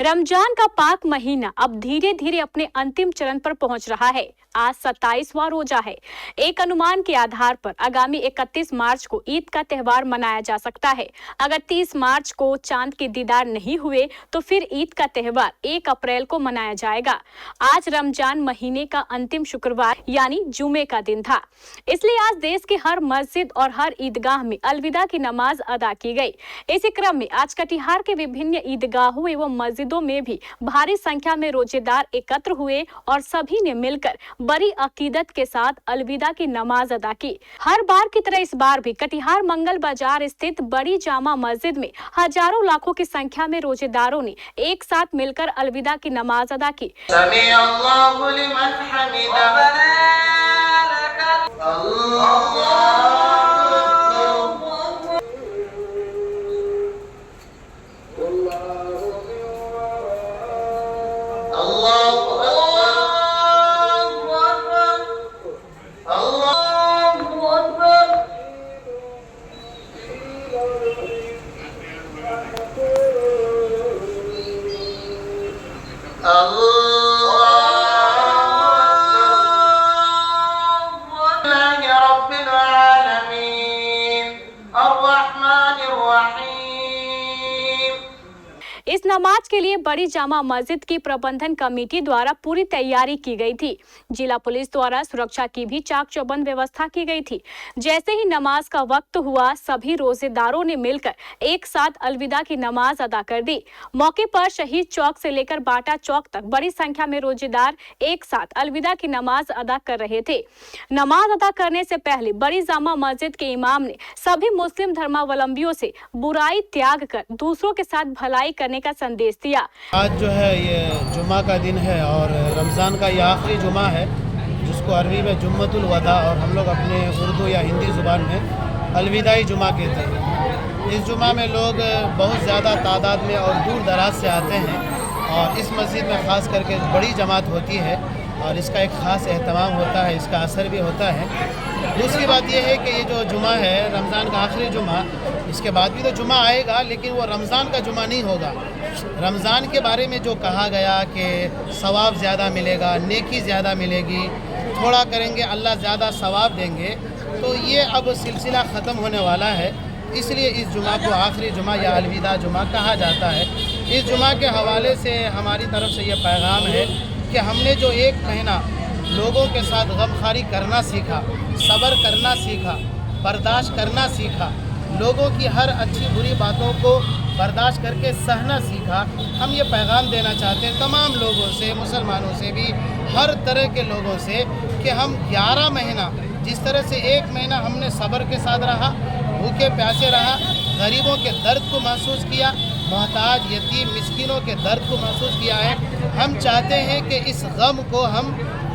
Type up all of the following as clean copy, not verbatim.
रमजान का पाक महीना अब धीरे धीरे अपने अंतिम चरण पर पहुंच रहा है। आज 27वां रोजा है। एक अनुमान के आधार पर आगामी 31 मार्च को ईद का त्यौहार मनाया जा सकता है। अगर 30 मार्च को चांद के दीदार नहीं हुए तो फिर ईद का त्यौहार 1 अप्रैल को मनाया जाएगा। आज रमजान महीने का अंतिम शुक्रवार यानी जुमे का दिन था, इसलिए आज देश के हर मस्जिद और हर ईदगाह में अलविदा की नमाज अदा की गई। इसी क्रम में आज कटिहार के विभिन्न ईदगाहों एवं मस्जिदों में भी भारी संख्या में रोजेदार एकत्र हुए और सभी ने मिलकर बड़ी अकीदत के साथ अलविदा की नमाज अदा की। हर बार की तरह इस बार भी कटिहार मंगल बाजार स्थित बड़ी जामा मस्जिद में हजारों लाखों की संख्या में रोजेदारों ने एक साथ मिलकर अलविदा की नमाज अदा की। इस नमाज के लिए बड़ी जामा मस्जिद की प्रबंधन कमेटी द्वारा पूरी तैयारी की गई थी। जिला पुलिस द्वारा सुरक्षा की भी चाक चौबंद व्यवस्था की गई थी। जैसे ही नमाज का वक्त हुआ, सभी रोजेदारों ने मिलकर एक साथ अलविदा की नमाज अदा कर दी। मौके पर शहीद चौक से लेकर बाटा चौक तक बड़ी संख्या में रोजेदार एक साथ अलविदा की नमाज अदा कर रहे थे। नमाज अदा करने से पहले बड़ी जामा मस्जिद के इमाम ने सभी मुस्लिम धर्मावलंबियों से बुराई त्याग कर दूसरों के साथ भलाई करने का संदेश दिया। आज जो है ये जुम्मा का दिन है और रमज़ान का ये आखिरी जुम्मा है, जिसको अरबी में जुम्मतुल वदा और हम लोग अपने उर्दू या हिंदी ज़ुबान में अलविदाई जुम्मा कहते हैं। इस जुम्मा में लोग बहुत ज़्यादा तादाद में और दूर दराज से आते हैं और इस मस्जिद में ख़ास करके बड़ी जमात होती है और इसका एक ख़ास एहतमाम होता है, इसका असर भी होता है। दूसरी बात यह है कि ये जो जुमा है रमज़ान का आखिरी जुमा, इसके बाद भी तो जुमा आएगा, लेकिन वो रमज़ान का जुमा नहीं होगा। रमज़ान के बारे में जो कहा गया कि सवाब ज़्यादा मिलेगा, नेकी ज़्यादा मिलेगी, थोड़ा करेंगे अल्लाह ज़्यादा सवाब देंगे, तो ये अब सिलसिला ख़त्म होने वाला है। इसलिए इस जुमा को आखिरी जुमा या अलविदा जुमा कहा जाता है। इस जुमा के हवाले से हमारी तरफ से ये पैगाम है कि हमने जो एक महीना लोगों के साथ गमखारी करना सीखा, सब्र करना सीखा, बर्दाश्त करना सीखा, लोगों की हर अच्छी बुरी बातों को बर्दाश्त करके सहना सीखा, हम ये पैगाम देना चाहते हैं तमाम लोगों से, मुसलमानों से भी, हर तरह के लोगों से कि हम 11 महीना जिस तरह से एक महीना हमने सब्र के साथ रहा, भूखे प्यासे रहा, गरीबों के दर्द को महसूस किया, मोहताज यतीम मिस्किनों के दर्द को महसूस किया है, हम चाहते हैं कि इस गम को हम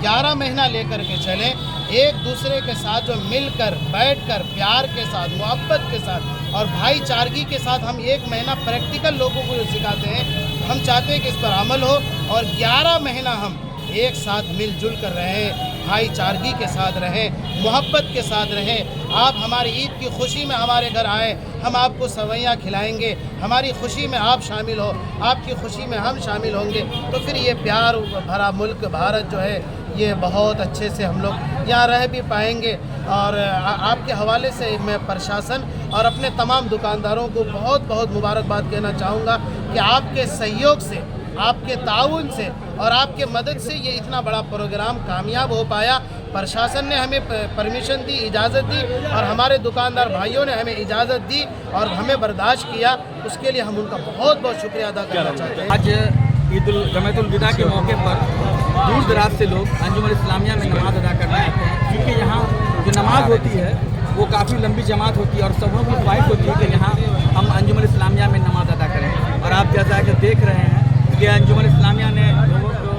11 महीना लेकर के चलें, एक दूसरे के साथ जो मिलकर बैठकर प्यार के साथ, मोहब्बत के साथ और भाईचारगी के साथ हम एक महीना प्रैक्टिकल लोगों को सिखाते हैं। हम चाहते हैं कि इस पर अमल हो और 11 महीना हम एक साथ मिलजुल कर रहें, भाईचारगी के साथ रहें, मोहब्बत के साथ रहें। आप हमारी ईद की खुशी में हमारे घर आए, हम आपको सवैयाँ खिलाएंगे, हमारी खुशी में आप शामिल हो, आपकी खुशी में हम शामिल होंगे, तो फिर ये प्यार भरा मुल्क भारत जो है ये बहुत अच्छे से हम लोग यहाँ रह भी पाएंगे। और आपके हवाले से मैं प्रशासन और अपने तमाम दुकानदारों को बहुत बहुत मुबारकबाद कहना चाहूँगा कि आपके सहयोग से, आपके ताउन से और आपके मदद से ये इतना बड़ा प्रोग्राम कामयाब हो पाया। प्रशासन ने हमें परमिशन दी, इजाज़त दी और हमारे दुकानदार भाइयों ने हमें इजाज़त दी और हमें बर्दाश्त किया, उसके लिए हम उनका बहुत बहुत शुक्रिया अदा करना चाहते हैं। आज जमातुल विदा के मौके पर दूर दराज से लोग अंजुमन इस्लामिया में नमाज अदा करने आते हैं, क्योंकि यहाँ जो नमाज होती है वो काफ़ी लंबी जमात होती है और सबों की ख्वाहिश होती है कि यहाँ हम अंजुमन इस्लामिया में नमाज अदा करें। और आप जैसा कि देख रहे हैं कि अंजुमन इस्लामिया ने लोगों को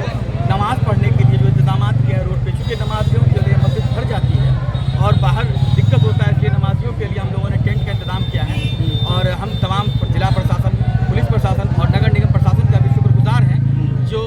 नमाज़ पढ़ने के लिए जो इंतजाम किया है रोड पे, चूँकि नमाजियों के लिए मस्जिद भर जाती है और बाहर दिक्कत होता है, इसलिए नमाजियों के लिए हम लोगों ने टेंट का इंतजाम किया है। और हम तमाम जिला प्रशासन, पुलिस प्रशासन और नगर निगम प्रशासन का भी शुक्रगुजार हैं, जो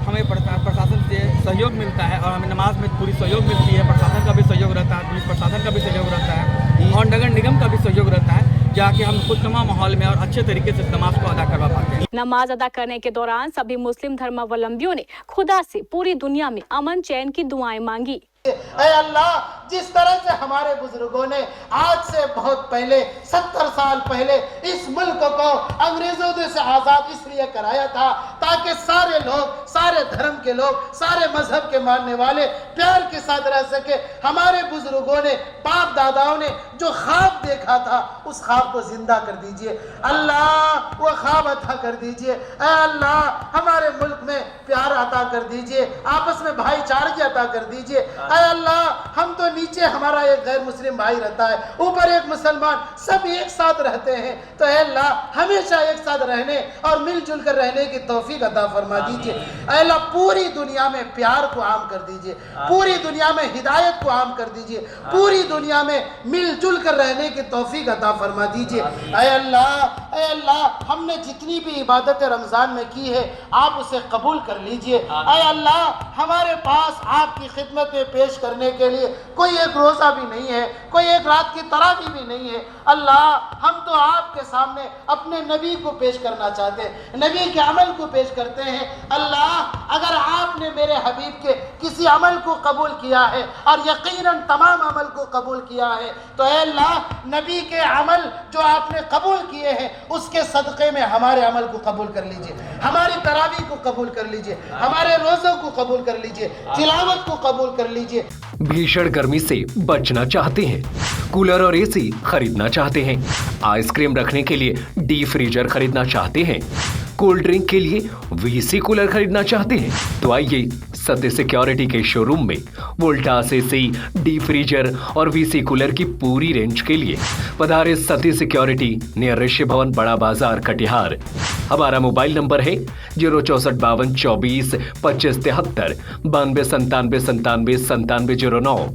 हमें प्रशासन से सहयोग मिलता है और हमें नमाज में पूरी सहयोग मिलती है। प्रशासन का भी सहयोग रहता है, पुलिस प्रशासन का भी सहयोग रहता है और नगर निगम का भी सहयोग रहता है। जाके हम खुशनुमा माहौल में और अच्छे तरीके से नमाज को अदा करवा पाते हैं। नमाज अदा करने के दौरान सभी मुस्लिम धर्मावलंबियों ने खुदा से पूरी दुनिया में अमन चैन की दुआएं मांगी। ऐ अल्लाह, जिस तरह से हमारे बुजुर्गों ने आज से बहुत पहले 70 साल पहले इस मुल्क को अंग्रेजों से आज़ाद इसलिए कराया था ताकि सारे लोग, सारे धर्म के लोग, सारे मजहब के मानने वाले प्यार के साथ रह सके। हमारे बुजुर्गों ने, बाप दादाओं ने जो ख्वाब देखा था उस ख्वाब को जिंदा कर दीजिए अल्लाह, वो ख्वाब अता कर दीजिए। ऐ अल्लाह, हमारे मुल्क में प्यार अता कर दीजिए, आपस में भाईचारगी अता कर दीजिए। ऐ अल्लाह, हम तो नीचे हमारा एक गैर मुस्लिम भाई रहता है, ऊपर एक मुसलमान, सब एक साथ रहते हैं। तो ऐ अल्लाह, हमेशा एक साथ रहने और मिलजुल कर रहने की तौफीक अता फरमा दीजिए। ऐ अल्लाह, पूरी दुनिया में प्यार को आम कर दीजिए, पूरी दुनिया में हिदायत को आम कर दीजिए, पूरी दुनिया में मिलजुल कर रहने की तौफीक अता फरमा दीजिए। ऐ अल्लाह, ऐ अल्लाह, हमने जितनी भी इबादतें रमज़ान में की है आप उसे कबूल कर लीजिए। ऐ अल्लाह, हमारे पास आपकी खिदमत में पेश करने के लिए कोई एक रोज़ा भी नहीं है, कोई एक रात की तरावी भी नहीं है। अल्लाह, हम तो आपके सामने अपने नबी को पेश करना चाहते हैं, नबी के अमल को पेश करते हैं। अल्लाह, अगर आपने मेरे हबीब के किसी अमल को कबूल किया है और यकीनन तमाम अमल को कबूल किया है, तो ऐ अल्लाह, नबी के अमल जो आपने कबूल किए हैं उसके सदक़े में हमारे अमल को कबूल कर लीजिए, हमारी तरावी को कबूल कर लीजिए, हमारे रोज़ों को कबूल कर लीजिए, तिलावत को कबूल कर लीजिए। भीषण गर्मी से बचना चाहते हैं, कूलर और एसी खरीदना चाहते हैं, आइसक्रीम रखने के लिए डीप फ्रीजर खरीदना चाहते हैं, कोल्ड ड्रिंक के लिए वीसी कूलर खरीदना चाहते हैं, तो आइए सत्य सिक्योरिटी के शोरूम में वोल्टास एसी, डीप फ्रीजर और वीसी कूलर की पूरी रेंज के लिए पधारे सत्य सिक्योरिटी नियर ऋषि भवन, बड़ा बाजार, कटिहार। हमारा मोबाइल नंबर है 06452242573 9297979709।